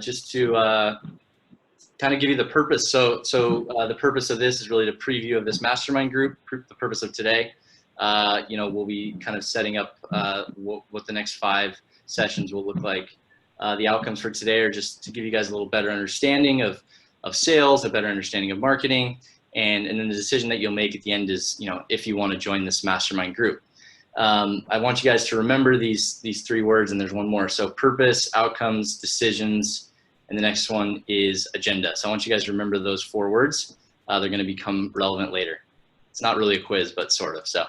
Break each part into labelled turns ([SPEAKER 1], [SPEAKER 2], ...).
[SPEAKER 1] just to kind of give you the purpose. So the purpose of this is really a preview of this mastermind group. The purpose of today, we'll be kind of setting up what the next 5 sessions will look like. The outcomes for today are just to give you guys a little better understanding of sales, a better understanding of marketing, and then the decision that you'll make at the end is, if you want to join this mastermind group. I want you guys to remember these 3 words, and there's one more. So purpose, outcomes, decisions, and the next one is agenda. So I want you guys to remember those 4 words. They're going to become relevant later. It's not really a quiz, but sort of. So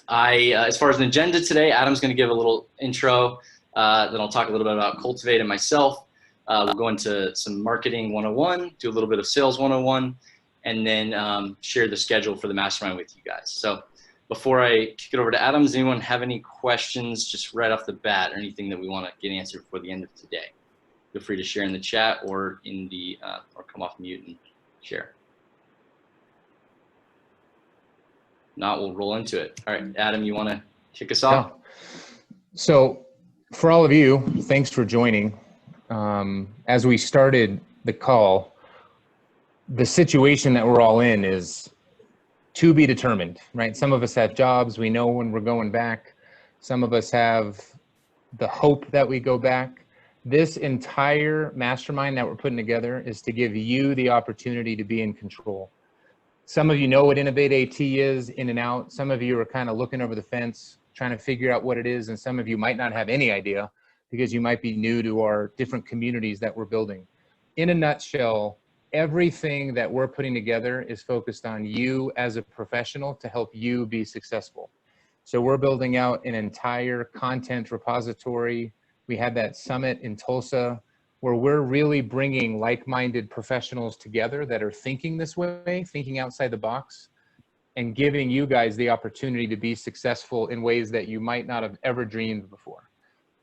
[SPEAKER 1] as far as an agenda today, Adam's going to give a little intro. Then I'll talk a little bit about Cultivate and myself. We'll go into some marketing 101, do a little bit of sales 101, and then share the schedule for the mastermind with you guys. So before I kick it over to Adam, does anyone have any questions just right off the bat, or anything that we want to get answered before the end of today? Feel free to share in the chat or in the or come off mute and share. Not, we'll roll into it. All right, Adam, you want to kick us off?
[SPEAKER 2] Yeah. So for all of you, thanks for joining. As we started the call, the situation that we're all in is to be determined, right? Some of us have jobs. We know when we're going back. Some of us have the hope that we go back. This entire mastermind that we're putting together is to give you the opportunity to be in control. Some of you know what Innovate AT is in and out. Some of you are kind of looking over the fence, trying to figure out what it is. And some of you might not have any idea because you might be new to our different communities that we're building. In a nutshell, everything that we're putting together is focused on you as a professional to help you be successful. So we're building out an entire content repository. We had that summit in Tulsa where we're really bringing like-minded professionals together that are thinking this way, thinking outside the box, and giving you guys the opportunity to be successful in ways that you might not have ever dreamed before.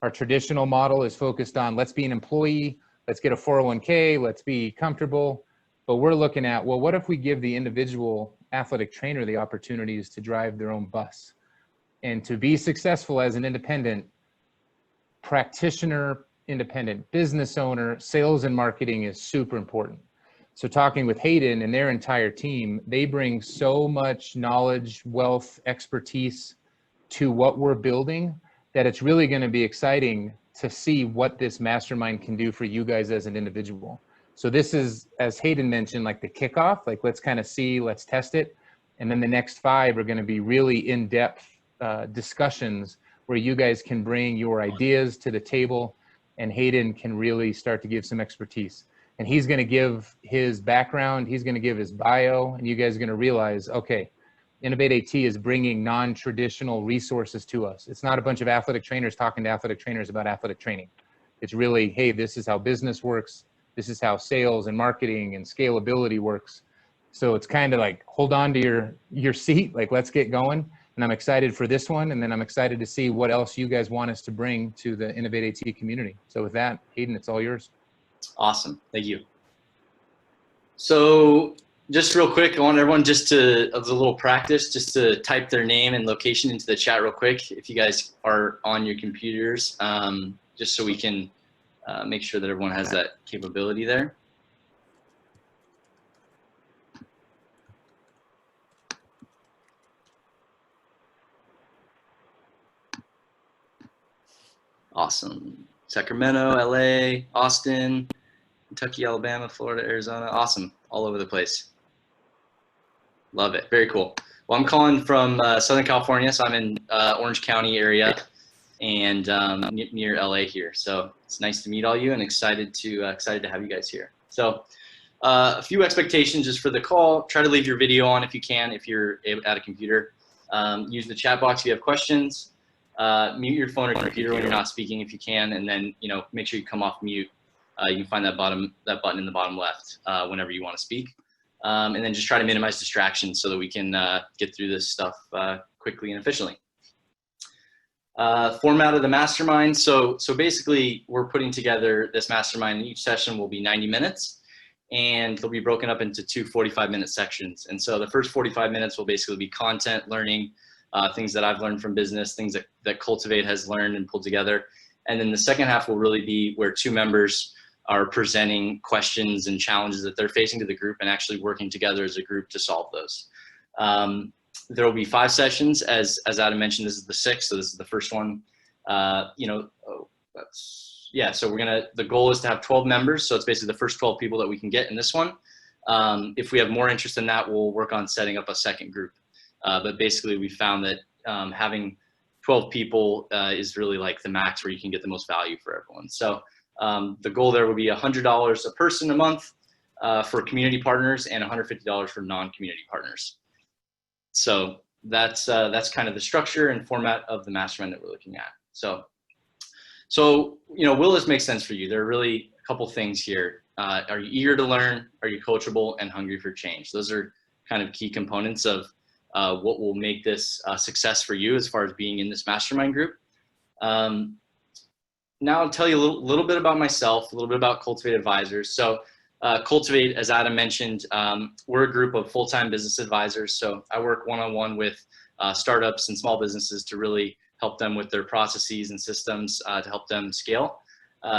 [SPEAKER 2] Our traditional model is focused on let's be an employee, let's get a 401k, let's be comfortable. But we're looking at, well, what if we give the individual athletic trainer the opportunities to drive their own bus? And to be successful as an independent practitioner, independent business owner, sales and marketing is super important. So talking with Hayden and their entire team, they bring so much knowledge, wealth, expertise to what we're building that it's really going to be exciting to see what this mastermind can do for you guys as an individual. So this is, as Hayden mentioned, like the kickoff, like let's kind of see, let's test it. And then the next 5 are going to be really in-depth discussions where you guys can bring your ideas to the table and Hayden can really start to give some expertise. And he's going to give his background, he's going to give his bio, and you guys are going to realize, okay, Innovate AT is bringing non-traditional resources to us. It's not a bunch of athletic trainers talking to athletic trainers about athletic training. It's really, hey, this is how business works. This is how sales and marketing and scalability works. So it's kind of like, hold on to your seat, like let's get going. And I'm excited for this one. And then I'm excited to see what else you guys want us to bring to the Innovate AT community. So with that, Hayden, it's all yours.
[SPEAKER 1] Awesome. Thank you. So just real quick, I want everyone just to, as a little practice, just to type their name and location into the chat real quick if you guys are on your computers, just so we can make sure that everyone has that capability there. Awesome. Sacramento, LA, Austin, Kentucky, Alabama, Florida, Arizona. Awesome. All over the place. Love it. Very cool. Well, I'm calling from Southern California, so I'm in Orange County area and near LA here. So it's nice to meet all you and excited to have you guys here. So a few expectations just for the call. Try to leave your video on if you can, if you're at a computer. Use the chat box if you have questions. Mute your phone or computer when you're not speaking if you can, and then make sure you come off mute. You can find that button in the bottom left whenever you want to speak. And then just try to minimize distractions so that we can get through this stuff quickly and efficiently. Format of the mastermind. So basically, we're putting together this mastermind, and each session will be 90 minutes, and they'll be broken up into 2 45-minute sections. And so the first 45 minutes will basically be content, learning, things that I've learned from business, things that Cultivate has learned and pulled together. And then the second half will really be where two members are presenting questions and challenges that they're facing to the group and actually working together as a group to solve those. There will be 5 sessions, as Adam mentioned. This is the 6th, so this is the first one. So the goal is to have 12 members, so it's basically the first 12 people that we can get in this one. If we have more interest in that, we'll work on setting up a second group. But basically, we found that having 12 people is really like the max where you can get the most value for everyone. So the goal there would be $100 a person a month for community partners and $150 for non-community partners. So that's kind of the structure and format of the mastermind that we're looking at. So will this make sense for you? There are really a couple things here. Are you eager to learn? Are you coachable and hungry for change? Those are kind of key components of what will make this a success for you as far as being in this mastermind group. Now I'll tell you a little bit about myself, a little bit about Cultivate Advisors. So Cultivate, as Adam mentioned, we're a group of full-time business advisors. So I work one-on-one with startups and small businesses to really help them with their processes and systems to help them scale.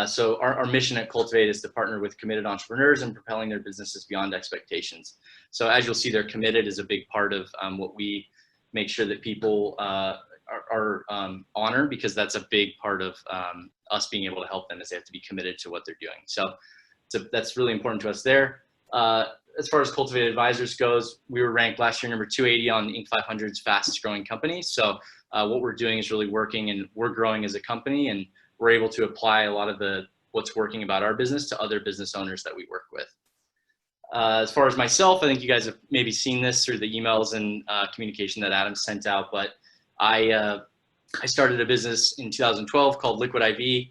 [SPEAKER 1] So our mission at Cultivate is to partner with committed entrepreneurs in propelling their businesses beyond expectations. So as you'll see, they're committed is a big part of what we make sure that people honor, because that's a big part of us being able to help them, is they have to be committed to what they're doing. So that's really important to us there. As far as Cultivate Advisors goes, we were ranked last year number 280 on Inc. 500's fastest growing companies. So what we're doing is really working, and we're growing as a company, and we're able to apply a lot of what's working about our business to other business owners that we work with. As far as myself, I think you guys have maybe seen this through the emails and communication that Adam sent out, but I started a business in 2012 called Liquid IV,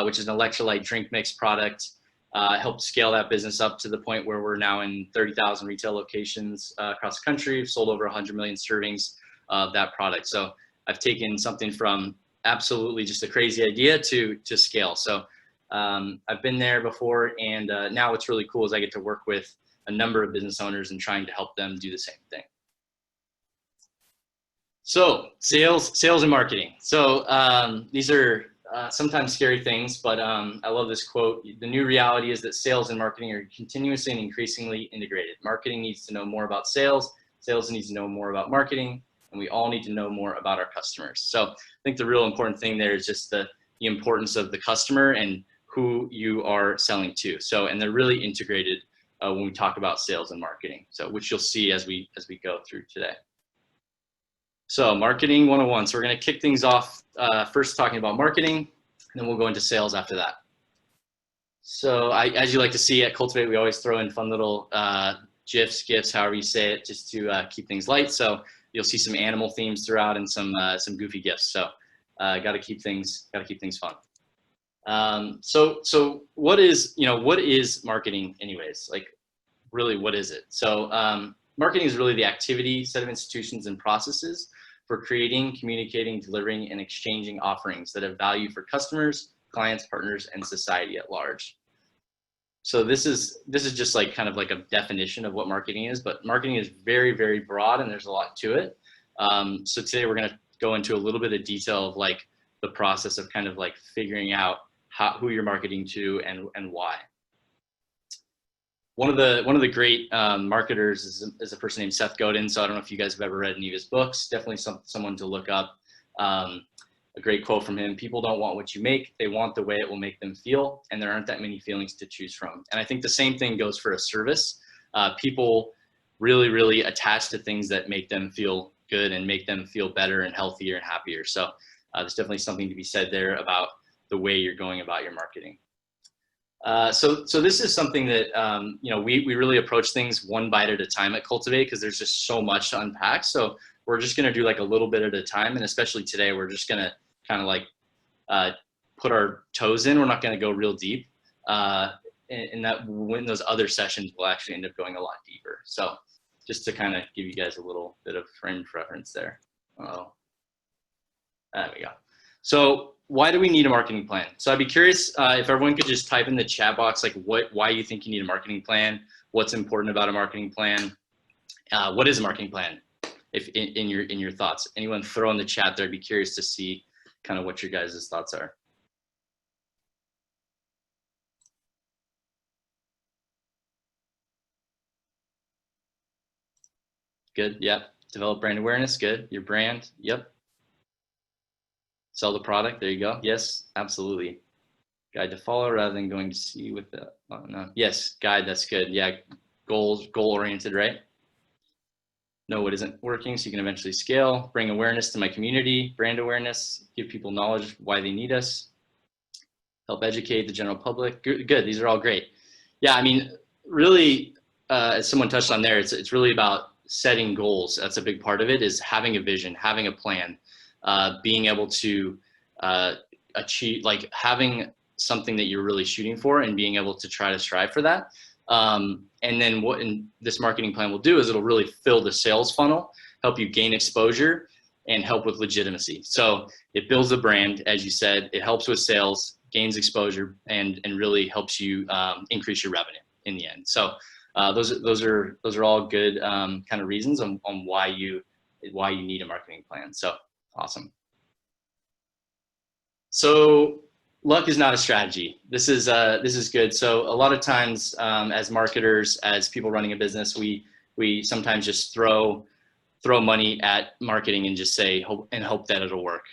[SPEAKER 1] which is an electrolyte drink mix product. Helped scale that business up to the point where we're now in 30,000 retail locations across the country. We've sold over 100 million servings of that product. So I've taken something from absolutely just a crazy idea to scale. So I've been there before, and now what's really cool is I get to work with a number of business owners and trying to help them do the same thing. So sales and marketing. So these are sometimes scary things, but I love this quote. The new reality is that sales and marketing are continuously and increasingly integrated. Marketing needs to know more about sales. Sales needs to know more about marketing, and we all need to know more about our customers. So I think the real important thing there is just the importance of the customer and who you are selling to. So, and they're really integrated when we talk about sales and marketing. So, which you'll see as we go through today. So Marketing 101. So we're going to kick things off first talking about marketing, and then we'll go into sales after that. So as you like to see at Cultivate, we always throw in fun little GIFs, GIFs, however you say it, just to keep things light. So you'll see some animal themes throughout and some goofy GIFs. So got to keep things fun. So what is marketing anyways? Like, really, what is it? So marketing is really the activity, set of institutions and processes for creating, communicating, delivering, and exchanging offerings that have value for customers, clients, partners, and society at large. So this is just like kind of like a definition of what marketing is, but marketing is very, very broad and there's a lot to it. So today we're going to go into a little bit of detail of like the process of kind of like figuring out who you're marketing to and why. One of the great marketers is a person named Seth Godin. So I don't know if you guys have ever read any of his books. Definitely someone to look up. A great quote from him: "People don't want what you make; they want the way it will make them feel, and there aren't that many feelings to choose from." And I think the same thing goes for a service. People really, really attach to things that make them feel good and make them feel better and healthier and happier. So there's definitely something to be said there about the way you're going about your marketing. So this is something that, we really approach things one bite at a time at Cultivate, because there's just so much to unpack. So we're just going to do like a little bit at a time. And especially today, we're just going to kind of like put our toes in. We're not going to go real deep. And that when those other sessions will actually end up going a lot deeper. So just to kind of give you guys a little bit of frame of reference there. Oh, there we go. So why do we need a marketing plan? So I'd be curious if everyone could just type in the chat box, like why you think you need a marketing plan, what's important about a marketing plan, what is a marketing plan, if in your thoughts. Anyone throw in the chat there, I'd be curious to see kind of what your guys' thoughts are. Good. Yep. Develop brand awareness. Good. Your brand. Yep. Sell the product. There you go. Yes, absolutely. Guide to follow rather than going to see with the, oh, no. Yes, guide. That's good. Yeah. Goal oriented, right? Know what isn't working so you can eventually scale. Bring awareness to my community, brand awareness, give people knowledge why they need us, help educate the general public. Good. These are all great. Yeah, I mean, really, as someone touched on there, it's really about setting goals. That's a big part of it, is having a vision, having a plan, being able to achieve, like having something that you're really shooting for and being able to try to strive for that. And then what this marketing plan will do is it'll really fill the sales funnel, help you gain exposure, and help with legitimacy. So it builds the brand, as you said, it helps with sales, gains exposure, and really helps you increase your revenue in the end. So those are all good kind of reasons on why you need a marketing plan. So awesome. So luck is not a strategy. This is good. So a lot of times as marketers, as people running a business, we sometimes just throw money at marketing and just say hope that it'll work.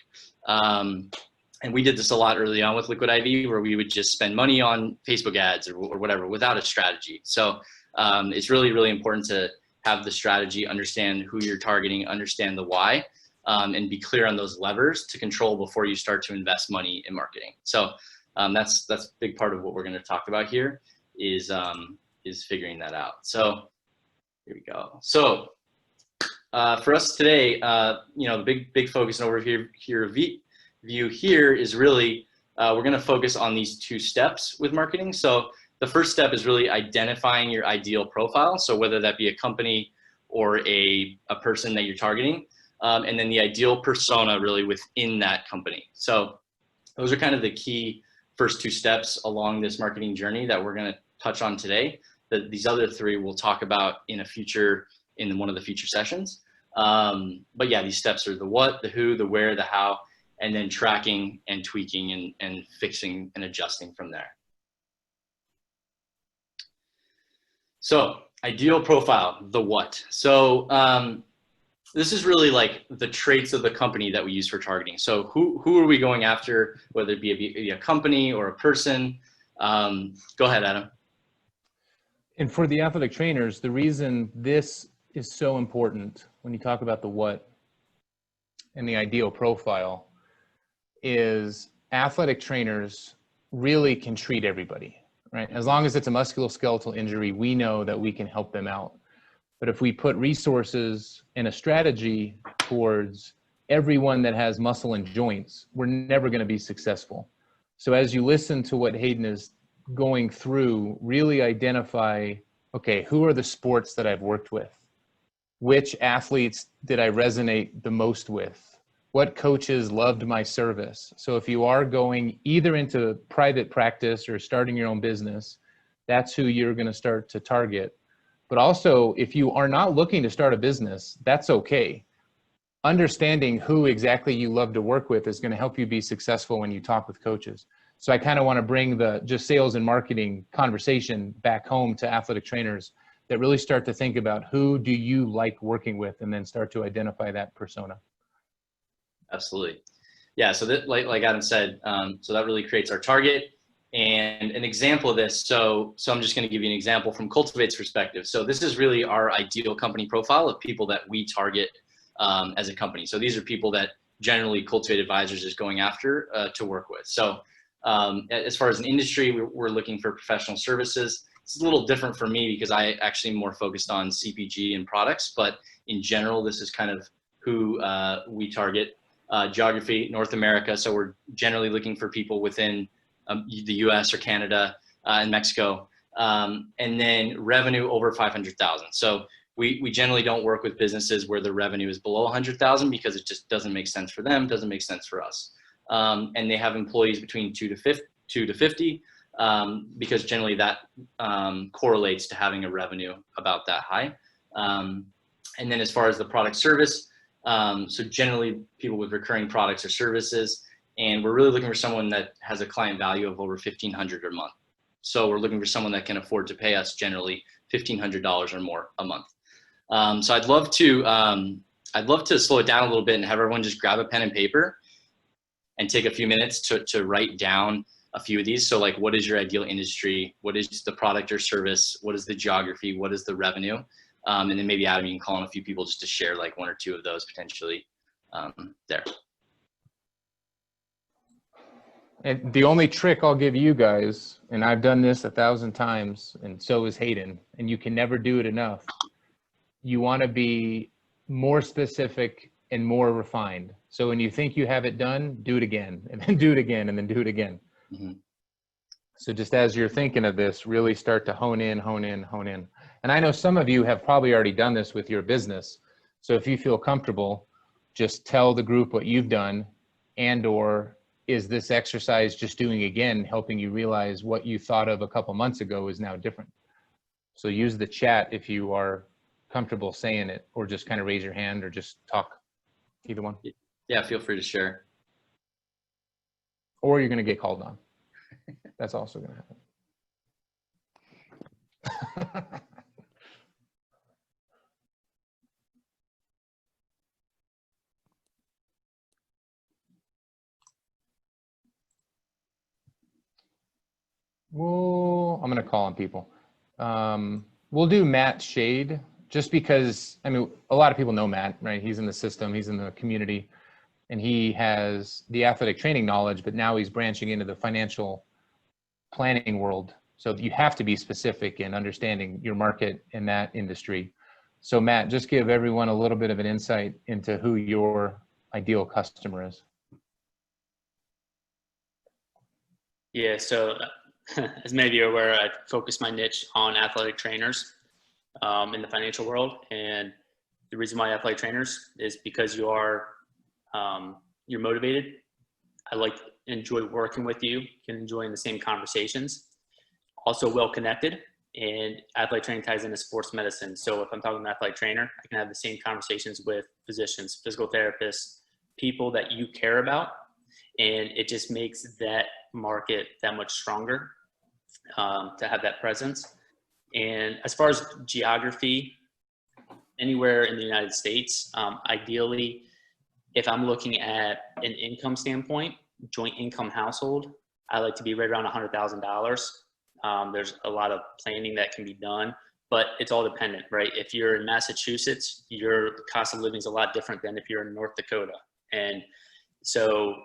[SPEAKER 1] And we did this a lot early on with Liquid IV, where we would just spend money on Facebook ads or whatever without a strategy. So it's really, really important to have the strategy, understand who you're targeting, understand the why, and be clear on those levers to control before you start to invest money in marketing. So that's a big part of what we're going to talk about here is figuring that out. So here we go. So for us today, the big focus over here view here is really we're going to focus on these 2 steps with marketing. So the first step is really identifying your ideal profile. So whether that be a company or a person that you're targeting, and then the ideal persona really within that company. So those are kind of the key first 2 steps along this marketing journey that we're going to touch on today. These other 3 we'll talk about in one of the future sessions. But yeah, these steps are the what, the who, the where, the how, and then tracking and tweaking and fixing and adjusting from there. So ideal profile, the what. So this is really like the traits of the company that we use for targeting. So who are we going after, whether it be a company or a person? Go ahead, Adam.
[SPEAKER 2] And for the athletic trainers, the reason this is so important when you talk about the what and the ideal profile is athletic trainers really can treat everybody, right? As long as it's a musculoskeletal injury, we know that we can help them out. But if we put resources and a strategy towards everyone that has muscle and joints, we're never going to be successful. So as you listen to what Hayden is going through, really identify, okay, who are the sports that I've worked with? Which athletes did I resonate the most with? What coaches loved my service? So if you are going either into private practice or starting your own business, that's who you're going to start to target. But also, if you are not looking to start a business, that's okay. Understanding who exactly you love to work with is going to help you be successful when you talk with coaches. So I kind of want to bring the just sales and marketing conversation back home to athletic trainers that really start to think about who do you like working with and then start to identify that persona.
[SPEAKER 1] Absolutely. Yeah. So that, like Adam said, so that really creates our target. And an example of this, so I'm just going to give you an example from Cultivate's perspective. So this is really our ideal company profile of people that we target as a company. So these are people that generally Cultivate Advisors is going after to work with. So as far as an industry, we're looking for professional services. It's a little different for me because I actually more focused on CPG and products, but in general, this is kind of who we target. Geography, North America. So we're generally looking for people within the US or Canada and Mexico. And then revenue over 500,000. So we generally don't work with businesses where the revenue is below 100,000 because it just doesn't make sense for them, doesn't make sense for us. And they have employees between 2 to 50 because generally that correlates to having a revenue about that high. And then as far as the product service, so generally people with recurring products or services, and we're really looking for someone that has a client value of over $1,500 a month. So we're looking for someone that can afford to pay us generally $1,500 or more a month. So I'd love to slow it down a little bit and have everyone just grab a pen and paper and take a few minutes to write down a few of these. So like, what is your ideal industry? What is the product or service? What is the geography? What is the revenue? And then maybe Adam, you can call on a few people just to share like one or two of those potentially there.
[SPEAKER 2] And the only trick I'll give you guys, and I've done this 1,000 times, and so is Hayden, and you can never do it enough. You want to be more specific and more refined. So when you think you have it done, do it again, and then do it again, and then do it again.
[SPEAKER 1] Mm-hmm.
[SPEAKER 2] So just as you're thinking of this, really start to hone in. And I know some of you have probably already done this with your business. So if you feel comfortable, just tell the group what you've done, and or is this exercise just doing again, helping you realize what you thought of a couple months ago is now different. So use the chat if you are comfortable saying it, or just kind of raise your hand or just talk, either one.
[SPEAKER 1] Yeah, feel free to share.
[SPEAKER 2] Or you're going to get called on. That's also going to happen. Well, I'm going to call on people. We'll do Matt Shade, just because, I mean, a lot of people know Matt, right? He's in the system, he's in the community, and he has the athletic training knowledge, but now he's branching into the financial planning world. So you have to be specific in understanding your market in that industry. So Matt, just give everyone a little bit of an insight into who your ideal customer is.
[SPEAKER 3] Yeah, so as many of you are aware, I focus my niche on athletic trainers in the financial world. And the reason why athletic trainers is because you're motivated. I enjoy working with you, can enjoy the same conversations, also well connected, and athletic training ties into sports medicine. So if I'm talking to an athletic trainer, I can have the same conversations with physicians, physical therapists, people that you care about, and it just makes that market that much stronger to have that presence. And as far as geography, anywhere in the United States, ideally, if I'm looking at an income standpoint, joint income household, I like to be right around $100,000. There's a lot of planning that can be done, but it's all dependent, right? If you're in Massachusetts, your cost of living is a lot different than if you're in North Dakota. And so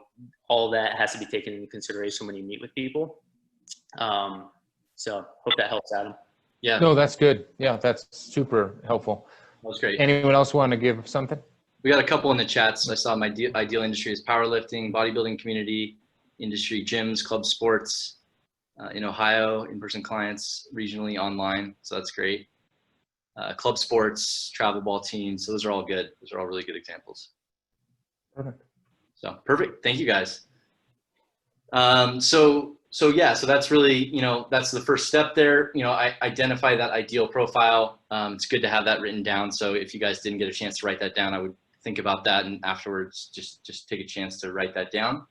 [SPEAKER 3] all that has to be taken into consideration when you meet with people. So hope that helps, Adam.
[SPEAKER 1] Yeah.
[SPEAKER 2] No, that's good. Yeah, that's super helpful.
[SPEAKER 1] That was great.
[SPEAKER 2] Anyone else want to give something?
[SPEAKER 1] We got a couple in the chats. I saw my ideal industry is powerlifting, bodybuilding community, industry, gyms, club sports, in Ohio, in-person clients, regionally, online. So that's great. Club sports, travel ball teams. So those are all good. Those are all really good examples.
[SPEAKER 2] Perfect.
[SPEAKER 1] So perfect. Thank you guys. So that's really, that's the first step there. I identify that ideal profile. It's good to have that written down. So if you guys didn't get a chance to write that down, I would think about that, and afterwards just take a chance to write that down.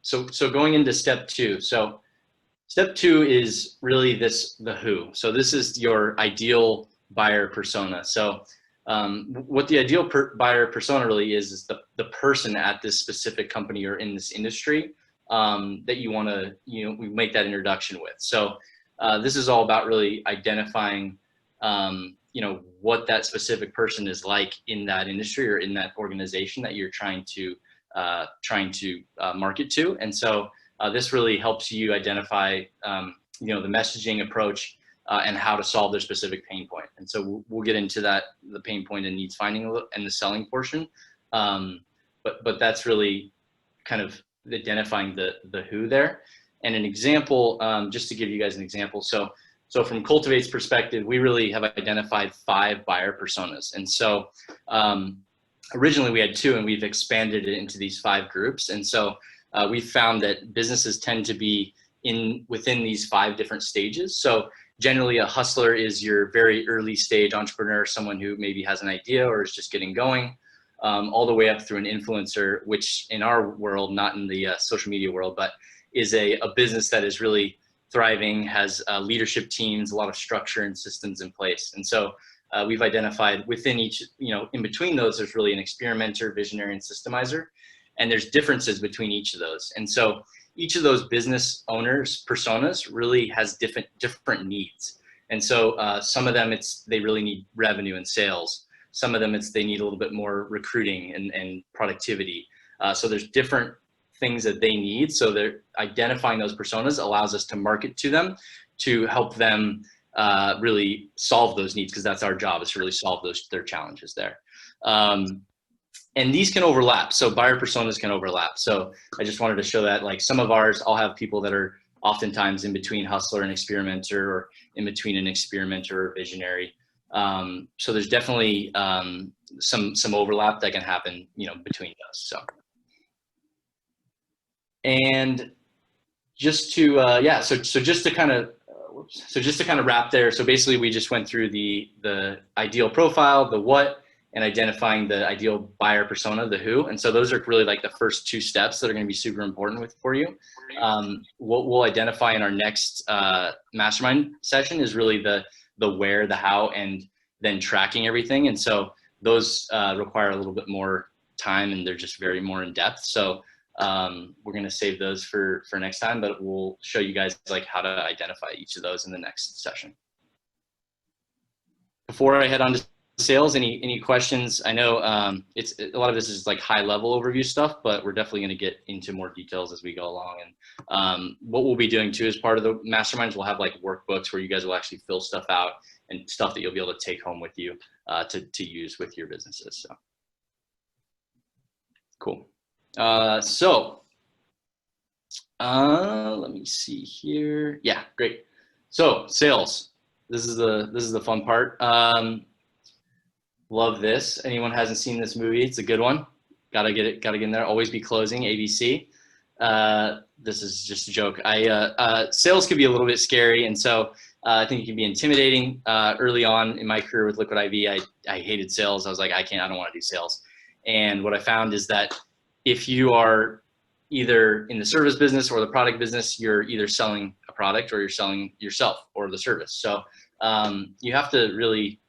[SPEAKER 1] So going into step two. So step two is really the who. So this is your ideal buyer persona. So what the ideal buyer persona really is the person at this specific company or in this industry that you want to, we make that introduction with. So this is all about really identifying, what that specific person is like in that industry or in that organization that you're trying to market to. And so this really helps you identify, the messaging approach and how to solve their specific pain point. And so we'll get into that, the pain point and needs finding and the selling portion. But that's really kind of identifying the who there. And an example, just to give you guys an example. So from Cultivate's perspective, we really have identified 5 buyer personas. And so originally we had 2, and we've expanded it into these 5 groups. And so we found that businesses tend to be within these 5 different stages. So generally a hustler is your very early stage entrepreneur, someone who maybe has an idea or is just getting going, all the way up through an influencer, which in our world, not in the social media world, but is a business that is really thriving, has leadership teams, a lot of structure and systems in place. And so we've identified within each, in between those, there's really an experimenter, visionary, and systemizer. And there's differences between each of those. And so each of those business owners personas really has different needs. And so some of them they really need revenue and sales. Some of them they need a little bit more recruiting and productivity. So there's different things that they need. So they're identifying those personas allows us to market to them to help them really solve those needs, because that's our job, is to really solve their challenges there. And these can overlap. So buyer personas can overlap. So I just wanted to show that, like, some of ours, I'll have people that are oftentimes in between hustler and experimenter, or in between an experimenter or visionary. So there's definitely some overlap that can happen, between those. So, and just to just to kind of wrap there. So basically, we just went through the ideal profile, the what, and identifying the ideal buyer persona, the who. And so those are really like the first two steps that are going to be super important for you. What we'll identify in our next mastermind session is really the where, the how, and then tracking everything. And so those require a little bit more time, and they're just very more in depth. So we're going to save those for next time, but we'll show you guys like how to identify each of those in the next session. Before I head on to sales, any questions? I know it's a lot of this is like high level overview stuff, but we're definitely going to get into more details as we go along. And what we'll be doing too as part of the masterminds, we'll have like workbooks where you guys will actually fill stuff out, and stuff that you'll be able to take home with you to use with your businesses. So cool. Let me see here. Yeah, great. So sales, this is the fun part. Love this. Anyone hasn't seen this movie? It's a good one. Gotta get in there. Always Be Closing, ABC. This is just a joke. Sales could be a little bit scary, and so I think it can be intimidating. Early on in my career with Liquid IV, I hated sales. I was like, I don't want to do sales. And what I found is that if you are either in the service business or the product business, you're either selling a product or you're selling yourself or the service. So you have to really,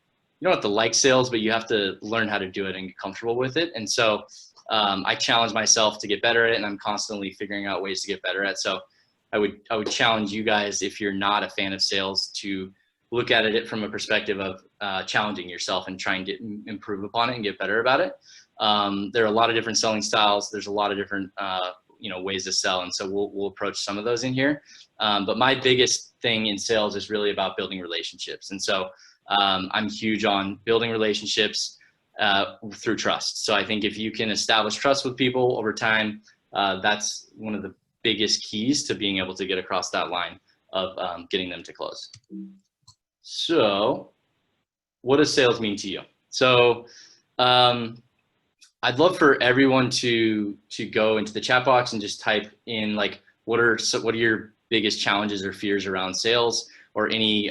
[SPEAKER 1] you don't have to like sales, but you have to learn how to do it and get comfortable with it. And so I challenge myself to get better at it, and I'm constantly figuring out ways to get better at it. So I would challenge you guys, if you're not a fan of sales, to look at it from a perspective of challenging yourself and trying to improve upon it and get better about it. There are a lot of different selling styles. There's a lot of different ways to sell, and so we'll approach some of those in here. But my biggest thing in sales is really about building relationships, and so I'm huge on building relationships through trust. So I think if you can establish trust with people over time, that's one of the biggest keys to being able to get across that line of getting them to close. So what does sales mean to you? So I'd love for everyone to go into the chat box and just type in, like, what are your biggest challenges or fears around sales, or any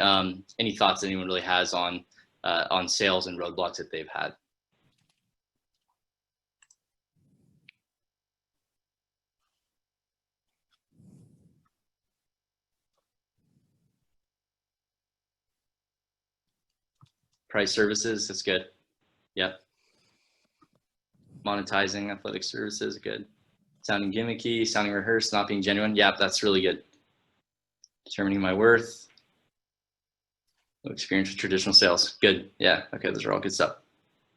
[SPEAKER 1] thoughts anyone really has on sales and roadblocks that they've had. Price services, that's good. Yep. Monetizing athletic services, good. Sounding gimmicky, sounding rehearsed, not being genuine. Yep, that's really good. Determining my worth. No experience with traditional sales. Good. Yeah. Okay. Those are all good stuff.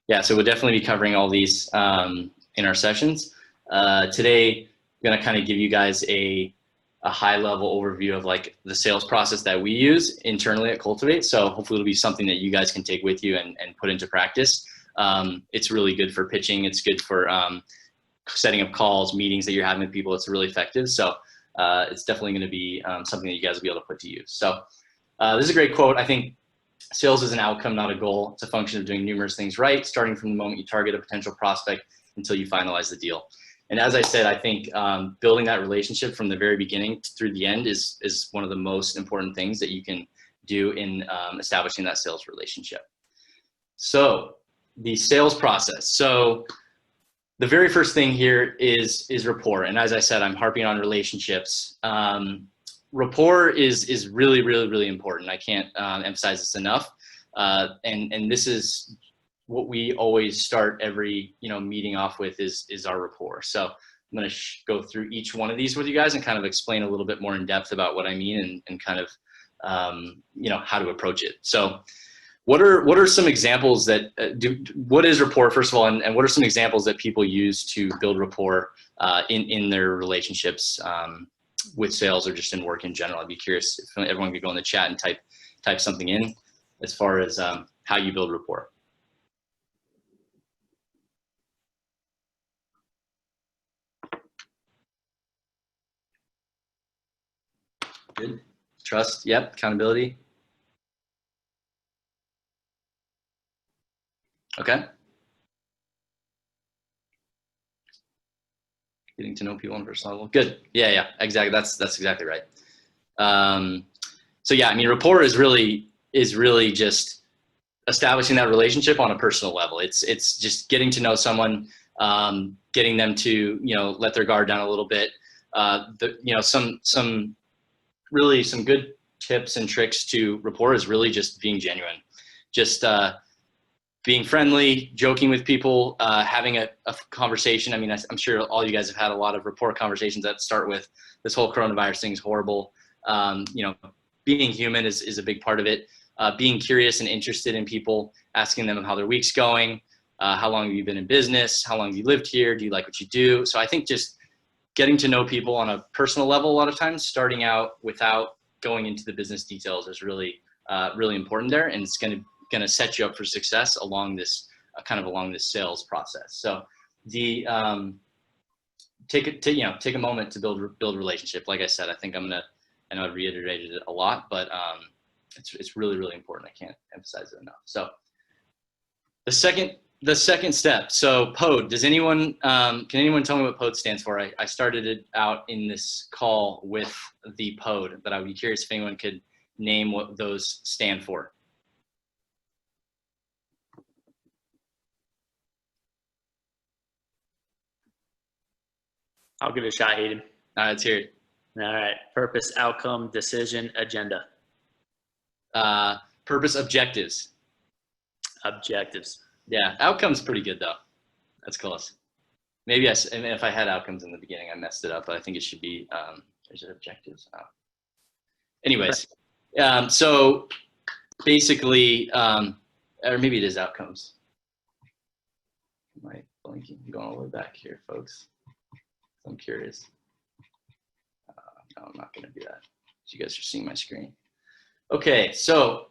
[SPEAKER 1] Yeah. So we'll definitely be covering all these in our sessions. Today, I'm going to kind of give you guys a high level overview of like the sales process that we use internally at Cultivate. So hopefully it'll be something that you guys can take with you and put into practice. It's really good for pitching. It's good for setting up calls, meetings that you're having with people. It's really effective. So it's definitely going to be something that you guys will be able to put to use. So this is a great quote. I think sales is an outcome, not a goal. It's a function of doing numerous things right, starting from the moment you target a potential prospect until you finalize the deal. And as I said, I think building that relationship from the very beginning through the end is one of the most important things that you can do in establishing that sales relationship. So the sales process. So the very first thing here is rapport. And as I said, I'm harping on relationships. Rapport is really, really, really important. I can't emphasize this enough. And this is what we always start every meeting off with is our rapport. So I'm going to go through each one of these with you guys and kind of explain a little bit more in depth about what I mean and kind of how to approach it. So what are some examples that what is rapport, first of all, and what are some examples that people use to build rapport in their relationships with sales or just in work in general? I'd be curious if everyone could go in the chat and type something in as far as how you build rapport. Good. Trust. Yep. Accountability. Okay. Getting to know people on a personal level. Good. Yeah. Exactly. That's exactly right. So yeah, I mean, rapport is really just establishing that relationship on a personal level. It's just getting to know someone, getting them to let their guard down a little bit. Some good tips and tricks to rapport is really just being genuine, just being friendly, joking with people, having a conversation. I mean, I'm sure all you guys have had a lot of rapport conversations that start with this whole coronavirus thing is horrible. Being human is a big part of it. Being curious and interested in people, asking them how their week's going, how long have you been in business, how long have you lived here, do you like what you do? So I think just getting to know people on a personal level, a lot of times, starting out without going into the business details is really important there, and it's going to set you up for success along this along this sales process. So the take a moment to build a relationship. Like I said, I know I've reiterated it a lot, but it's really important. I can't emphasize it enough. So the second step. So PODE. Does anyone can anyone tell me what PODE stands for? I started it out in this call with the PODE, but I would be curious if anyone could name what those stand for.
[SPEAKER 3] I'll give it a shot, Hayden.
[SPEAKER 1] Let's hear it.
[SPEAKER 3] All right. Purpose, outcome, decision, agenda.
[SPEAKER 1] Purpose, objectives.
[SPEAKER 3] Objectives.
[SPEAKER 1] Yeah, outcome's pretty good though. That's close. Maybe if I had outcomes in the beginning, I messed it up, but I think it should be, is it objectives? Oh. Anyways, so basically, or maybe it is outcomes. Am I blinking? I'm going all the way back here, folks. I'm curious. No, I'm not going to do that. You guys are seeing my screen. Okay, so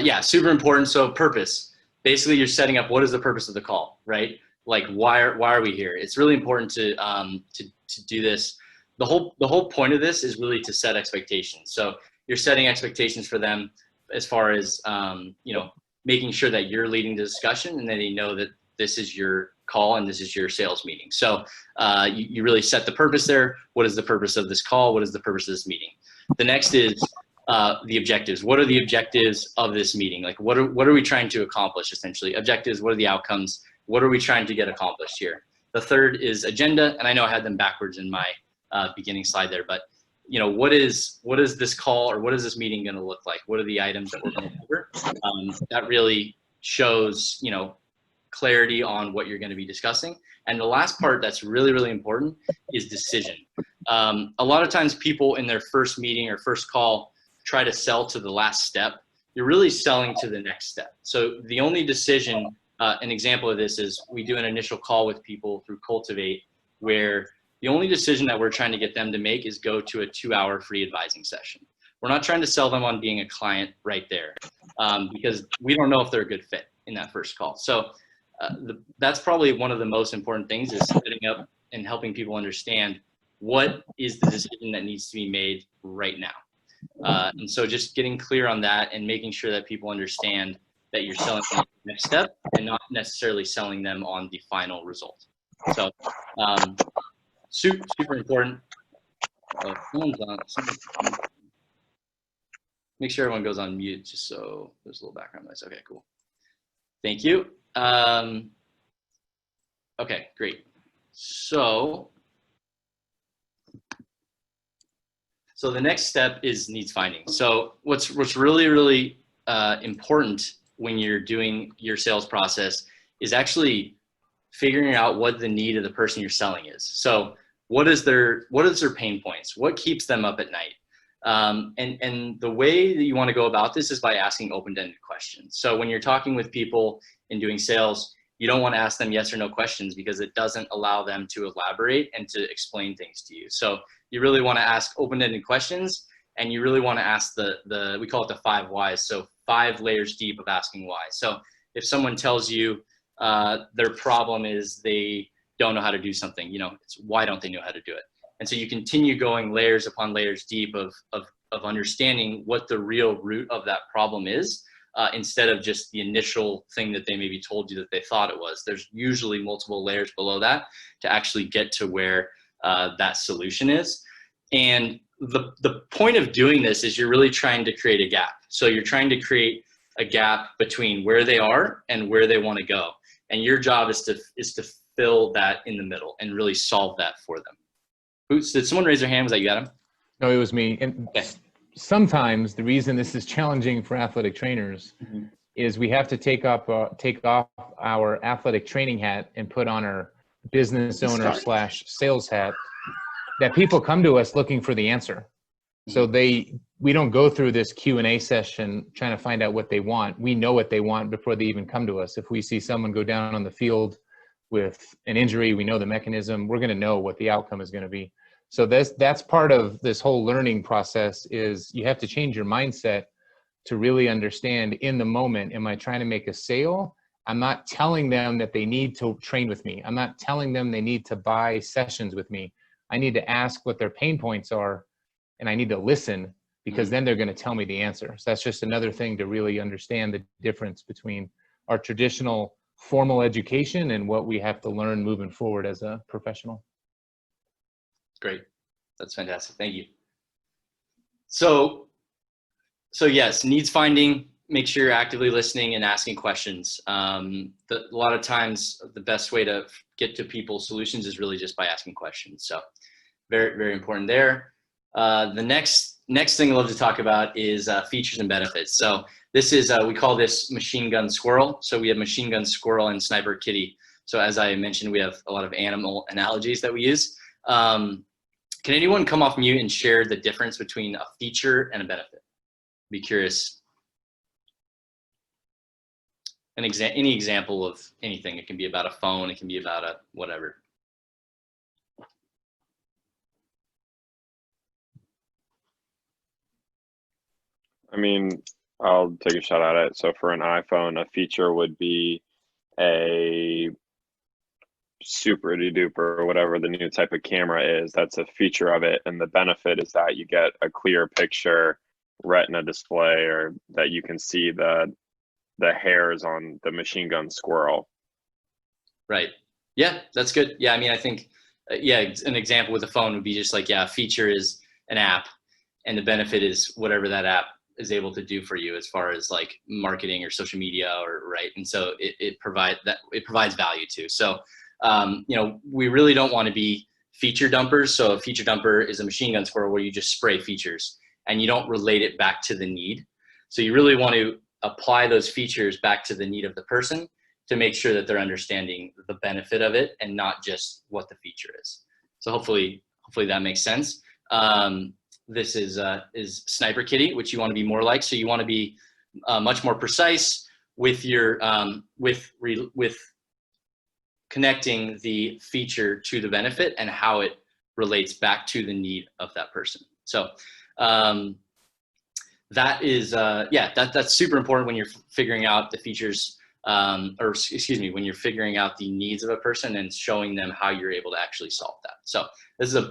[SPEAKER 1] yeah, super important. So purpose. Basically, you're setting up what is the purpose of the call, right? Like why are we here? It's really important to do this. The whole point of this is really to set expectations. So you're setting expectations for them as far as making sure that you're leading the discussion and that they know that this is your call and this is your sales meeting. So you really set the purpose there. What is the purpose of this call? What is the purpose of this meeting? The next is the objectives. What are the objectives of this meeting? Like what are we trying to accomplish essentially? Objectives, what are the outcomes? What are we trying to get accomplished here? The third is agenda, and I know I had them backwards in my beginning slide there, but what is this call or what is this meeting going to look like? What are the items that we're going to cover? That really shows clarity on what you're going to be discussing. And the last part that's really important is decision. A lot of times people in their first meeting or first call try to sell to the last step. You're really selling to the next step. So the only decision, an example of this is we do an initial call with people through Cultivate, where the only decision that we're trying to get them to make is go to a 2-hour free advising session. We're not trying to sell them on being a client right there, because we don't know if they're a good fit in that first call. So that's probably one of the most important things, is setting up and helping people understand what is the decision that needs to be made right now. And so just getting clear on that and making sure that people understand that you're selling them on the next step and not necessarily selling them on the final result. So super important. Make sure everyone goes on mute just so there's a little background noise. Okay, cool. Thank you. Okay, great. So So the next step is needs finding. So what's really important when you're doing your sales process is actually figuring out what the need of the person you're selling is. So what is their pain points? What keeps them up at night? And the way that you want to go about this is by asking open-ended questions. So when you're talking with people and doing sales, you don't want to ask them yes or no questions because it doesn't allow them to elaborate and to explain things to you. So you really want to ask open-ended questions, and you really want to ask we call it the 5 whys. So 5 layers deep of asking why. So if someone tells you their problem is they don't know how to do something, it's why don't they know how to do it? And so you continue going layers upon layers deep of understanding what the real root of that problem is, instead of just the initial thing that they maybe told you that they thought it was. There's usually multiple layers below that to actually get to where that solution is. And the point of doing this is you're really trying to create a gap. So you're trying to create a gap between where they are and where they want to go. And your job is to fill that in the middle and really solve that for them. Did someone raise their hand? Was that you, Adam?
[SPEAKER 2] No, it was me. And
[SPEAKER 1] okay.
[SPEAKER 2] Sometimes the reason this is challenging for athletic trainers is we have to take off our athletic training hat and put on our business owner / sales hat, that people come to us looking for the answer. So we don't go through this Q&A session trying to find out what they want. We know what they want before they even come to us. If we see someone go down on the field with an injury, we know the mechanism, we're going to know what the outcome is going to be. So that's part of this whole learning process, is you have to change your mindset to really understand in the moment, am I trying to make a sale? I'm not telling them that they need to train with me. I'm not telling them they need to buy sessions with me. I need to ask what their pain points are, and I need to listen, because then they're going to tell me the answer. So that's just another thing to really understand the difference between our traditional formal education and what we have to learn moving forward as a professional.
[SPEAKER 1] Great. That's fantastic. Thank you. So yes, needs finding, make sure you're actively listening and asking questions. A lot of times the best way to get to people's solutions is really just by asking questions. So very, very important there. The next thing I love to talk about is features and benefits. So this is, we call this machine gun squirrel. So we have machine gun squirrel and sniper kitty. So as I mentioned, we have a lot of animal analogies that we use. Can anyone come off mute and share the difference between a feature and a benefit? Be curious. Any example of anything. It can be about a phone. It can be about a whatever.
[SPEAKER 4] I mean, I'll take a shot at it. So for an iPhone, a feature would be a super duper or whatever the new type of camera is. That's a feature of it. And the benefit is that you get a clear picture retina display, or that you can see the hairs on the machine gun squirrel.
[SPEAKER 1] Right. Yeah, that's good. Yeah, I mean, I think, an example with a phone would be just like, a feature is an app, and the benefit is whatever that app is able to do for you as far as like marketing or social media, or right. And so it provides value too. So, we really don't want to be feature dumpers. So a feature dumper is a machine gun squirrel where you just spray features and you don't relate it back to the need. So you really want to apply those features back to the need of the person to make sure that they're understanding the benefit of it and not just what the feature is. So hopefully that makes sense. This is Sniper Kitty, which you want to be more like. So you want to be much more precise with your with connecting the feature to the benefit and how it relates back to the need of that person. So that is that's super important when you're figuring out the features, when you're figuring out the needs of a person and showing them how you're able to actually solve that. So this is a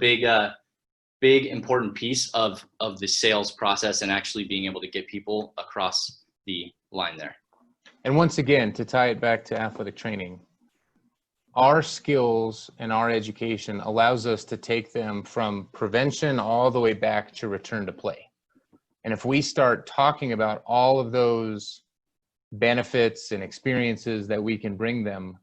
[SPEAKER 1] big important piece of the sales process and actually being able to get people across the line there.
[SPEAKER 2] And once again, to tie it back to athletic training, our skills and our education allows us to take them from prevention all the way back to return to play. And if we start talking about all of those benefits and experiences that we can bring them,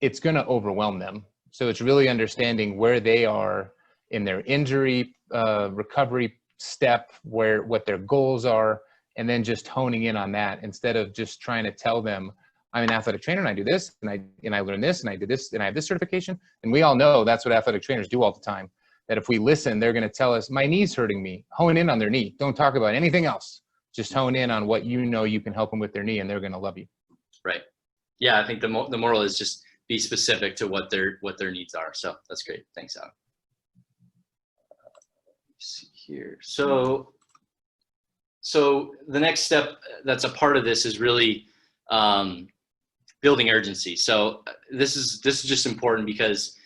[SPEAKER 2] it's going to overwhelm them. So it's really understanding where they are in their injury recovery step what their goals are, and then just honing in on that instead of just trying to tell them, I'm an athletic trainer and I do this and I learned this and I did this and I have this certification. And we all know that's what athletic trainers do all the time. That if we listen, they're going to tell us, my knee's hurting me. Hone in on their knee. Don't talk about anything else. Just hone in on what you know you can help them with their knee, and they're going to love you.
[SPEAKER 1] Right. Yeah, I think the moral is just be specific to what their needs are. So that's great. Thanks, Adam. Let's see here. So the next step that's a part of this is really building urgency. So this is just important because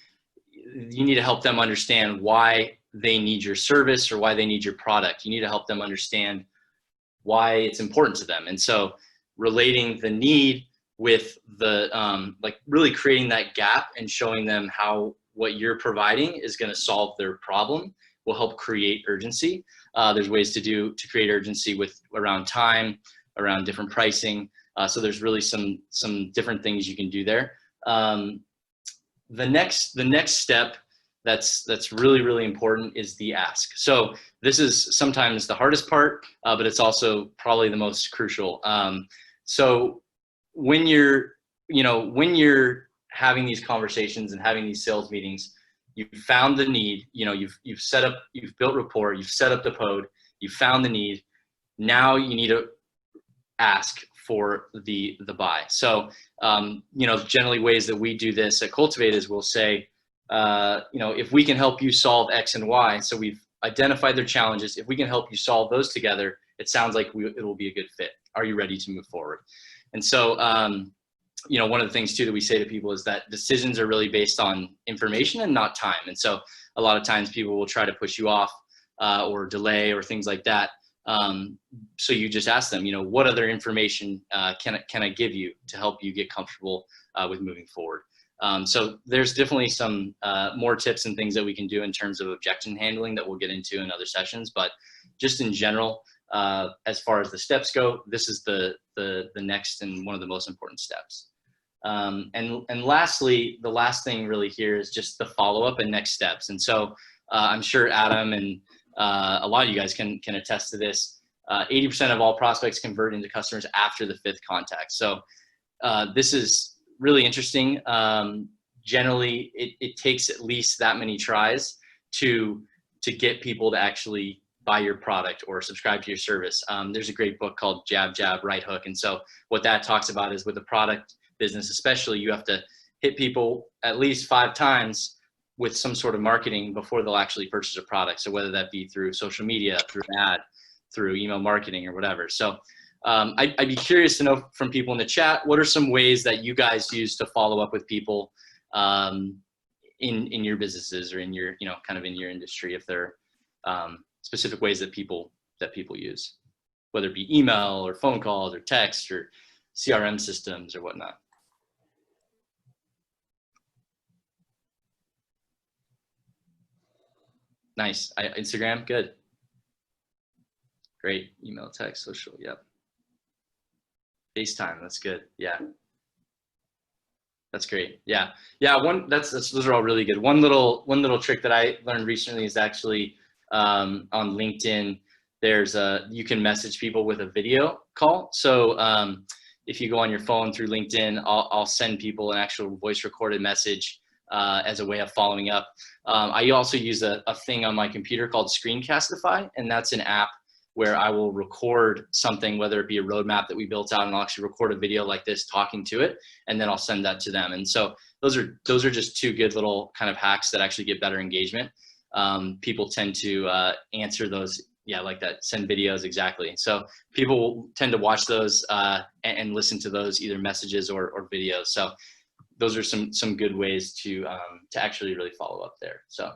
[SPEAKER 1] you need to help them understand why they need your service or why they need your product. You need to help them understand why it's important to them. And so relating the need with the like really creating that gap and showing them how what you're providing is going to solve their problem will help create urgency. There's ways to create urgency with around time, around different pricing. So there's really some different things you can do there. The next step that's really important is the ask. So this is sometimes the hardest part, but it's also probably the most crucial. So when you're having these conversations and having these sales meetings, you've found the need, you've built rapport, you've set up the pod, you've found the need. Now you need to ask for the buy. So, generally ways that we do this at Cultivate is we'll say, if we can help you solve X and Y, so we've identified their challenges. If we can help you solve those together, it sounds like it will be a good fit. Are you ready to move forward? And so, one of the things too that we say to people is that decisions are really based on information and not time. And so a lot of times people will try to push you off or delay or things like that. So you just ask them, what other information can I give you to help you get comfortable with moving forward? So there's definitely some more tips and things that we can do in terms of objection handling that we'll get into in other sessions. But just in general, as far as the steps go, this is the next and one of the most important steps. And lastly, the last thing really here is just the follow-up and next steps. And so I'm sure Adam and a lot of you guys can attest to this. 80% of all prospects convert into customers after the 5th contact. So this is really interesting. Generally, it takes at least that many tries to get people to actually buy your product or subscribe to your service. There's a great book called Jab, Jab, Right Hook. And so what that talks about is with the product business, especially, you have to hit people at least 5 times with some sort of marketing before they'll actually purchase a product. So whether that be through social media, through an ad, through email marketing or whatever. So I'd be curious to know from people in the chat, what are some ways that you guys use to follow up with people in your businesses or in your, kind of in your industry, if there are specific ways that people use, whether it be email or phone calls or text or CRM systems or whatnot. Nice. Instagram, good. Great. Email, text, social, yep. FaceTime, that's good. Yeah. That's great. Yeah. Yeah. Those are all really good. One little trick that I learned recently is actually on LinkedIn, you can message people with a video call. So if you go on your phone through LinkedIn, I'll send people an actual voice recorded message as a way of following up. I also use a thing on my computer called Screencastify, and that's an app where I will record something, whether it be a roadmap that we built out, and I'll actually record a video like this talking to it, and then I'll send that to them. And so those are just 2 good little kind of hacks that actually get better engagement. People tend to answer those, yeah, like that, send videos, exactly. So people tend to watch those and listen to those, either messages or videos. So those are some good ways to actually really follow up there. So,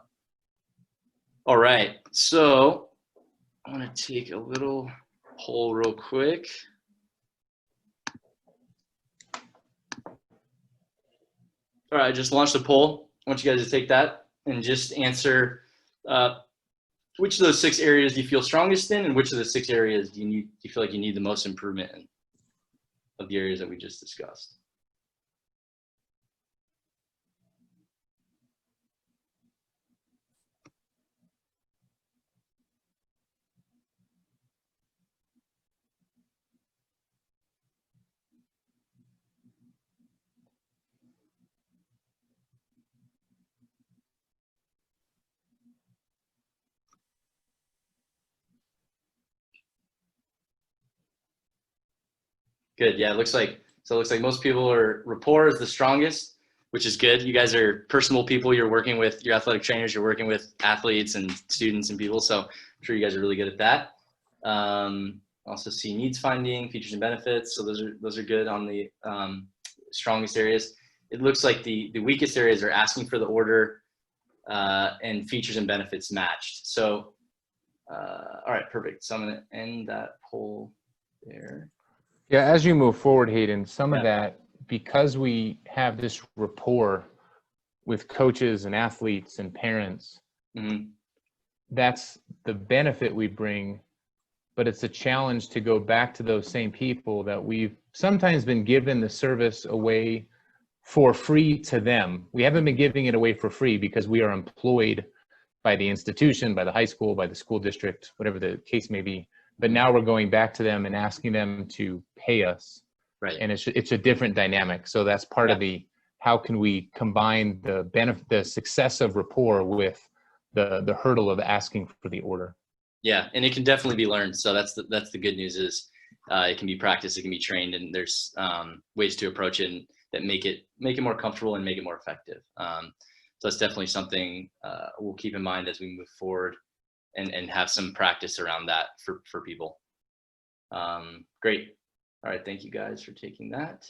[SPEAKER 1] all right. So I want to take a little poll real quick. All right, I just launched a poll. I want you guys to take that and just answer which of those 6 areas do you feel strongest in, and which of the 6 areas do you feel like you need the most improvement in of the areas that we just discussed. Good. Yeah, it looks like most people are rapport is the strongest, which is good. You guys are personal people. You're working with your athletic trainers. You're working with athletes and students and people. So I'm sure you guys are really good at that. Also see needs finding, features and benefits. So those are good on the strongest areas. It looks like the weakest areas are asking for the order and features and benefits matched. So all right, perfect. So I'm going to end that poll there.
[SPEAKER 2] Yeah, as you move forward, Hayden, some of
[SPEAKER 1] Yeah.
[SPEAKER 2] that, because we have this rapport with coaches and athletes and parents, that's the benefit we bring, but it's a challenge to go back to those same people that we've sometimes been given the service away for free to them. We haven't been giving it away for free because we are employed by the institution, by the high school, by the school district, whatever the case may be. But now we're going back to them and asking them to pay us.
[SPEAKER 1] Right.
[SPEAKER 2] And it's a different dynamic. So that's part of the, how can we combine the benefit, the success of rapport with the hurdle of asking for the order.
[SPEAKER 1] Yeah, and it can definitely be learned. So that's the good news is it can be practiced, it can be trained, and there's ways to approach it that make it more comfortable and make it more effective. So that's definitely something we'll keep in mind as we move forward and have some practice around that for people. Great. All right, thank you guys for taking that.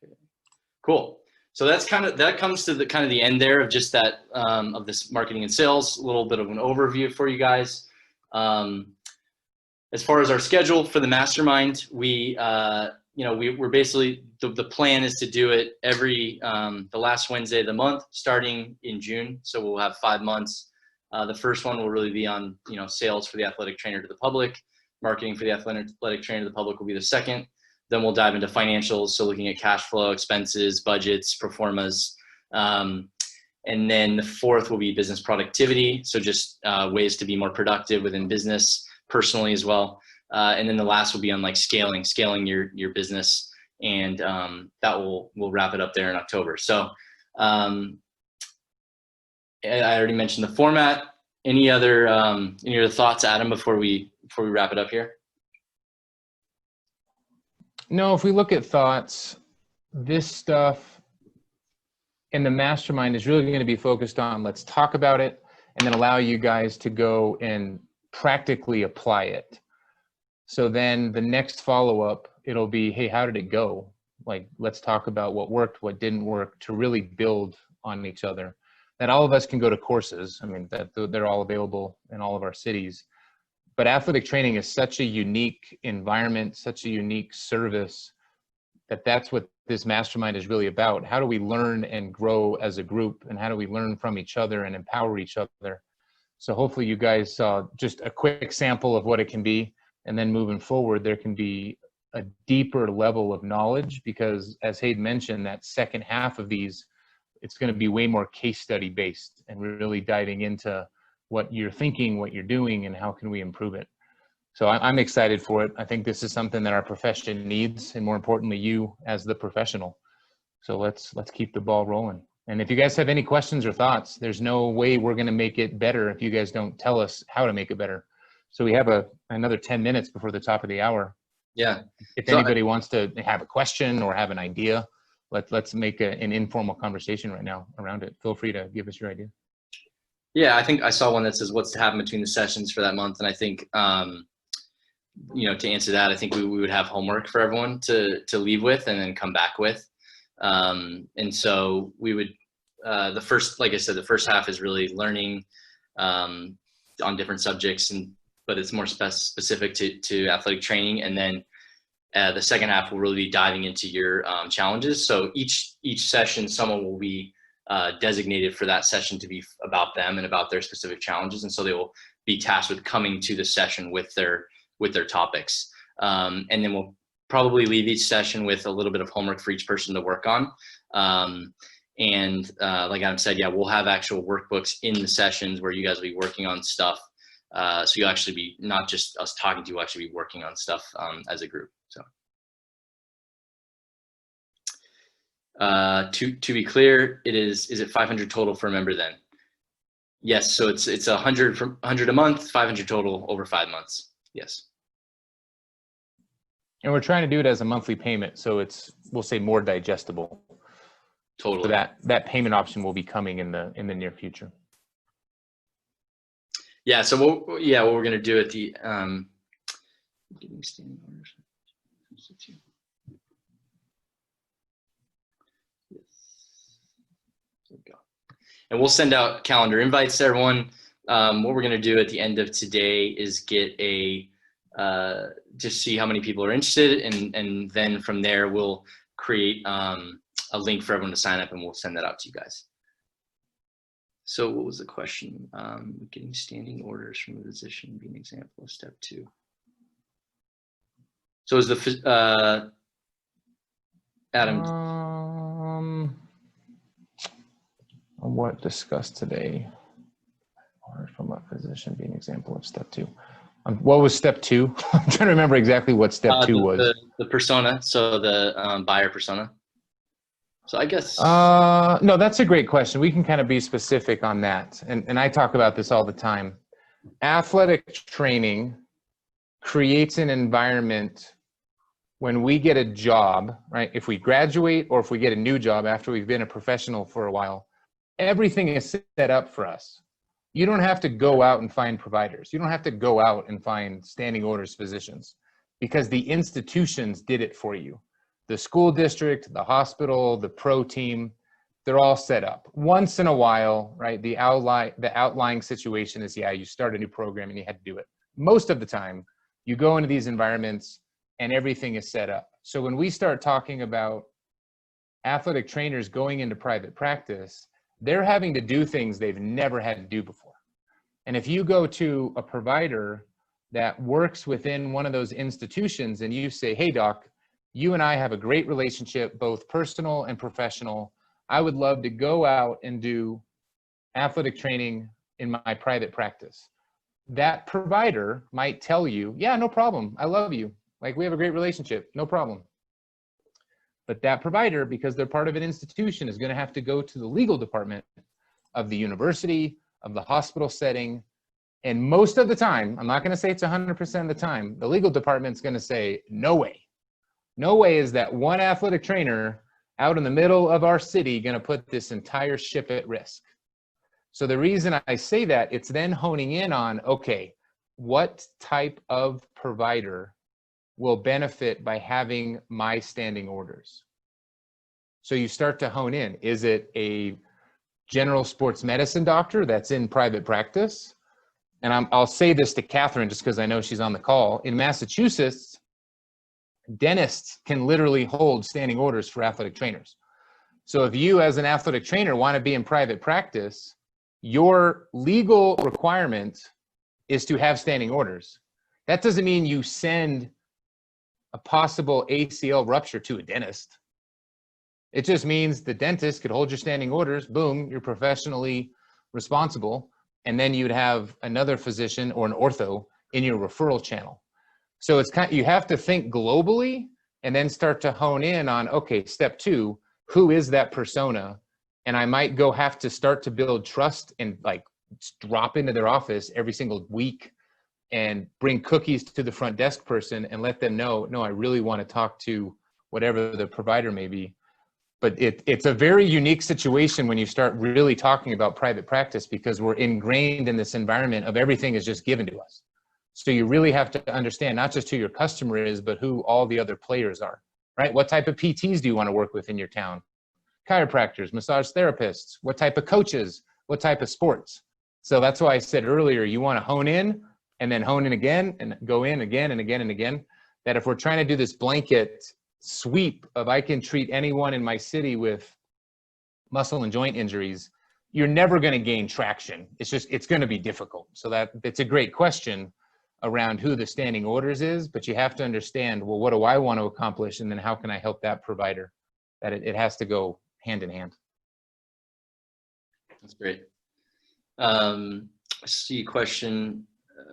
[SPEAKER 1] Okay. Cool. So that comes to the end there of just that of this marketing and sales, a little bit of an overview for you guys. As far as our schedule for the mastermind, we're basically, the plan is to do it every the last Wednesday of the month starting in June. So we'll have 5 months. The first one will really be on sales for the athletic trainer to the public. Marketing for the athletic trainer to the public will be the second. Then we'll dive into financials, so looking at cash flow, expenses, budgets, pro formas. And then the fourth will be business productivity, so just ways to be more productive within business, personally as well. And then the last will be on like scaling your business, and that will wrap it up there in October. So I already mentioned the format. Any other thoughts, Adam, before we wrap it up here?
[SPEAKER 2] No, if we look at thoughts, this stuff in the mastermind is really going to be focused on, let's talk about it and then allow you guys to go and practically apply it. So then the next follow-up, it'll be, hey, how did it go? Like, let's talk about what worked, what didn't work, to really build on each other. That all of us can go to courses. I mean, that they're all available in all of our cities. But athletic training is such a unique environment, such a unique service, that's what this mastermind is really about. How do we learn and grow as a group, and how do we learn from each other and empower each other? So hopefully you guys saw just a quick sample of what it can be, and then moving forward, there can be a deeper level of knowledge, because as Hayden mentioned, that second half of these, it's going to be way more case study based and really diving into what you're thinking, what you're doing, and how can we improve it. So I'm excited for it. I think this is something that our profession needs, and more importantly, you as the professional. So let's keep the ball rolling. And if you guys have any questions or thoughts, there's no way we're going to make it better if you guys don't tell us how to make it better. So we have another 10 minutes before the top of the hour.
[SPEAKER 1] Yeah.
[SPEAKER 2] If anybody wants to have a question or have an idea, let's make an informal conversation right now around it. Feel free to give us your idea.
[SPEAKER 1] Yeah, I think I saw one that says what's to happen between the sessions for that month. And I think, to answer that, I think we would have homework for everyone to leave with and then come back with. And so we would, like I said, the first half is really learning on different subjects, but it's more specific to athletic training. And then the second half will really be diving into your challenges. So each session, someone will be designated for that session to be about them and about their specific challenges. And so they will be tasked with coming to the session with their topics. And then we'll probably leave each session with a little bit of homework for each person to work on. Like Adam said, we'll have actual workbooks in the sessions where you guys will be working on stuff. So you'll actually be, not just us talking to you, we'll actually be working on stuff as a group. So to be clear, is it 500 total for a member then? Yes, so it's 100 a month, 500 total over 5 months. Yes.
[SPEAKER 2] And we're trying to do it as a monthly payment, so it's, we'll say, more digestible.
[SPEAKER 1] Totally.
[SPEAKER 2] So that payment option will be coming in the near future.
[SPEAKER 1] Yeah. So what we're gonna do at the getting standing orders. Yes. There we go. And we'll send out calendar invites to everyone. What we're gonna do at the end of today is get a just see how many people are interested, and then from there we'll create a link for everyone to sign up, and we'll send that out to you guys. So what was the question? Getting standing orders from a physician be an example of step 2. So is the Adam?
[SPEAKER 2] What discussed today? Or from a physician be an example of step 2. What was step 2? I'm trying to remember exactly what step 2 was.
[SPEAKER 1] The persona, so the buyer persona. So I guess.
[SPEAKER 2] No, that's a great question. We can kind of be specific on that. And I talk about this all the time. Athletic training creates an environment when we get a job, right? If we graduate or if we get a new job after we've been a professional for a while, everything is set up for us. You don't have to go out and find providers. You don't have to go out and find standing orders physicians, because the institutions did it for you. The school district, the hospital, the pro team, they're all set up. Once in a while, right, the outlying situation is, yeah, you start a new program and you had to do it. Most of the time, you go into these environments and everything is set up. So when we start talking about athletic trainers going into private practice, they're having to do things they've never had to do before. And if you go to a provider that works within one of those institutions and you say, hey, doc, you and I have a great relationship, both personal and professional. I would love to go out and do athletic training in my private practice. That provider might tell you, yeah, no problem. I love you. Like, we have a great relationship, no problem. But that provider, because they're part of an institution, is going to have to go to the legal department of the university, of the hospital setting. And most of the time, I'm not going to say it's 100% of the time, the legal department's going to say, no way. No way is that one athletic trainer out in the middle of our city going to put this entire ship at risk. So the reason I say that, it's then honing in on, okay, what type of provider will benefit by having my standing orders? So you start to hone in. Is it a general sports medicine doctor that's in private practice? And I'll say this to Catherine just because I know she's on the call. In Massachusetts, dentists can literally hold standing orders for athletic trainers. So if you as an athletic trainer want to be in private practice, your legal requirement is to have standing orders. That doesn't mean you send a possible ACL rupture to a dentist. It just means the dentist could hold your standing orders, boom, you're professionally responsible, and then you'd have another physician or an ortho in your referral channel. So it's kind of, you have to think globally and then start to hone in on, okay, step 2, who is that persona? And I might have to start to build trust and like drop into their office every single week and bring cookies to the front desk person and let them know, no, I really want to talk to whatever the provider may be. But it's a very unique situation when you start really talking about private practice, because we're ingrained in this environment of everything is just given to us. So you really have to understand not just who your customer is, but who all the other players are, right? What type of PTs do you want to work with in your town? Chiropractors, massage therapists, what type of coaches, what type of sports? So that's why I said earlier, you want to hone in and then hone in again and go in again and again and again. That if we're trying to do this blanket sweep of I can treat anyone in my city with muscle and joint injuries, you're never going to gain traction. It's going to be difficult. So it's a great question around who the standing orders is, but you have to understand, well, what do I want to accomplish? And then how can I help that provider? That it has to go hand in hand.
[SPEAKER 1] That's great. I see a question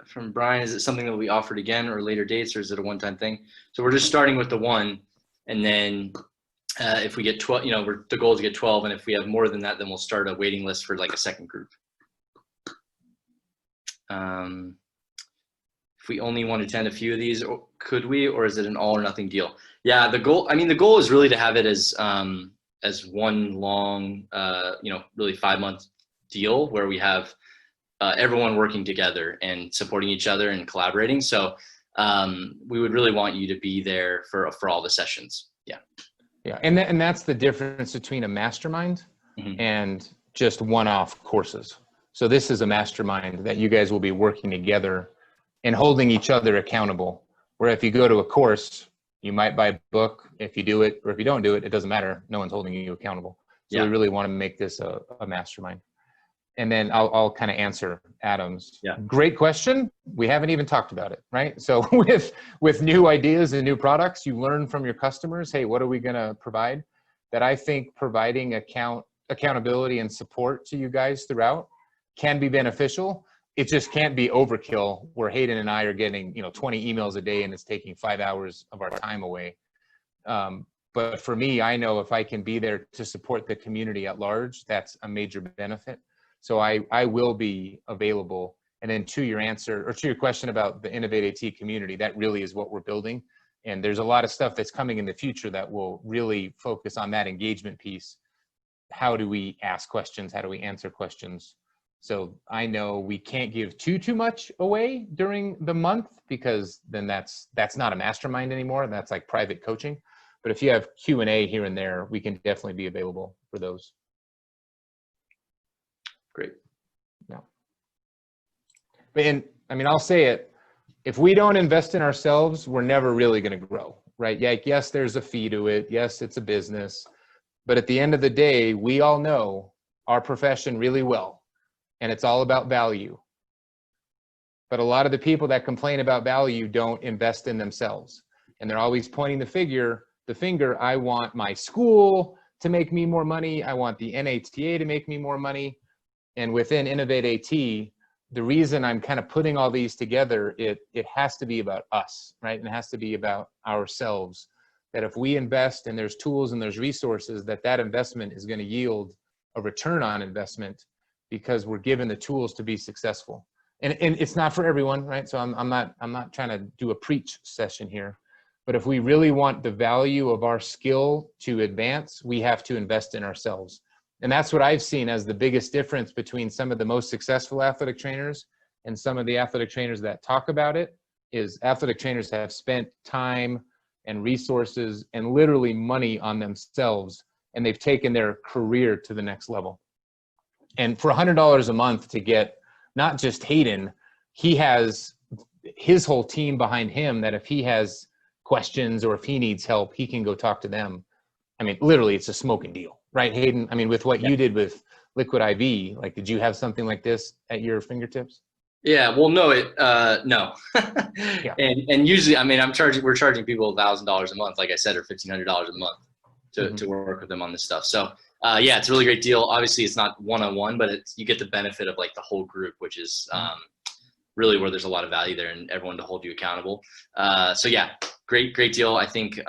[SPEAKER 1] from Brian. Is it something that will be offered again or later dates, or is it a one-time thing? So we're just starting with the 1, and then if we get 12, the goal is to get 12, and if we have more than that, then we'll start a waiting list for like a second group. If we only want to attend a few of these, could we, or is it an all or nothing deal? Yeah, the goal is really to have it as one long, really 5-month deal where we have everyone working together and supporting each other and collaborating. So we would really want you to be there for all the sessions. Yeah.
[SPEAKER 2] Yeah, and that's the difference between a mastermind and just one-off courses. So this is a mastermind that you guys will be working together and holding each other accountable. Where if you go to a course, you might buy a book. If you do it, or if you don't do it, it doesn't matter. No one's holding you accountable. So we really want to make this a mastermind. And then I'll kind of answer Adam's.
[SPEAKER 1] Yeah.
[SPEAKER 2] Great question. We haven't even talked about it, right? So with new ideas and new products, you learn from your customers, hey, what are we going to provide? That I think providing accountability and support to you guys throughout can be beneficial. It just can't be overkill where Hayden and I are getting 20 emails a day and it's taking 5 hours of our time away. But for me, I know if I can be there to support the community at large, that's a major benefit. So I will be available. And then to your question about the Innovate AT community, that really is what we're building. And there's a lot of stuff that's coming in the future that will really focus on that engagement piece. How do we ask questions? How do we answer questions? So I know we can't give too much away during the month, because then that's not a mastermind anymore. That's like private coaching. But if you have Q&A here and there, we can definitely be available for those.
[SPEAKER 1] Great.
[SPEAKER 2] Yeah. And I mean, I'll say it, if we don't invest in ourselves, we're never really going to grow, right? Yeah, yes, there's a fee to it. Yes, it's a business. But at the end of the day, we all know our profession really well, and it's all about value. But a lot of the people that complain about value don't invest in themselves. And they're always pointing the finger, I want my school to make me more money. I want the NATA to make me more money. And within Innovate AT, the reason I'm kind of putting all these together, it has to be about us, right? And it has to be about ourselves. That if we invest and there's tools and there's resources, that investment is going to yield a return on investment, because we're given the tools to be successful. And it's not for everyone, right? So I'm not trying to do a preach session here. But if we really want the value of our skill to advance, we have to invest in ourselves. And that's what I've seen as the biggest difference between some of the most successful athletic trainers and some of the athletic trainers that talk about it, is athletic trainers have spent time and resources and literally money on themselves, and they've taken their career to the next level. And for $100 a month to get not just Hayden, he has his whole team behind him, that if he has questions or if he needs help, he can go talk to them. I mean, literally, it's a smoking deal, right, Hayden? I mean, with what you did with Liquid IV, like, did you have something like this at your fingertips?
[SPEAKER 1] Yeah, well, no.
[SPEAKER 2] Yeah.
[SPEAKER 1] And usually, I mean, we're charging people $1,000 a month, like I said, or $1,500 a month to work with them on this stuff. So yeah, it's a really great deal. Obviously, it's not one-on-one, but you get the benefit of like the whole group, which is really where there's a lot of value there, and everyone to hold you accountable. So yeah, great deal. I think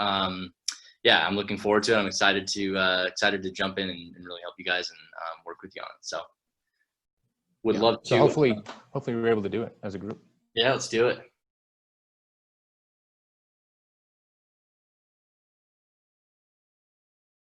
[SPEAKER 1] yeah, I'm looking forward to it. I'm excited to jump in and really help you guys and work with you on it. So would love to.
[SPEAKER 2] So hopefully we're able to do it as a group.
[SPEAKER 1] Yeah, let's do it.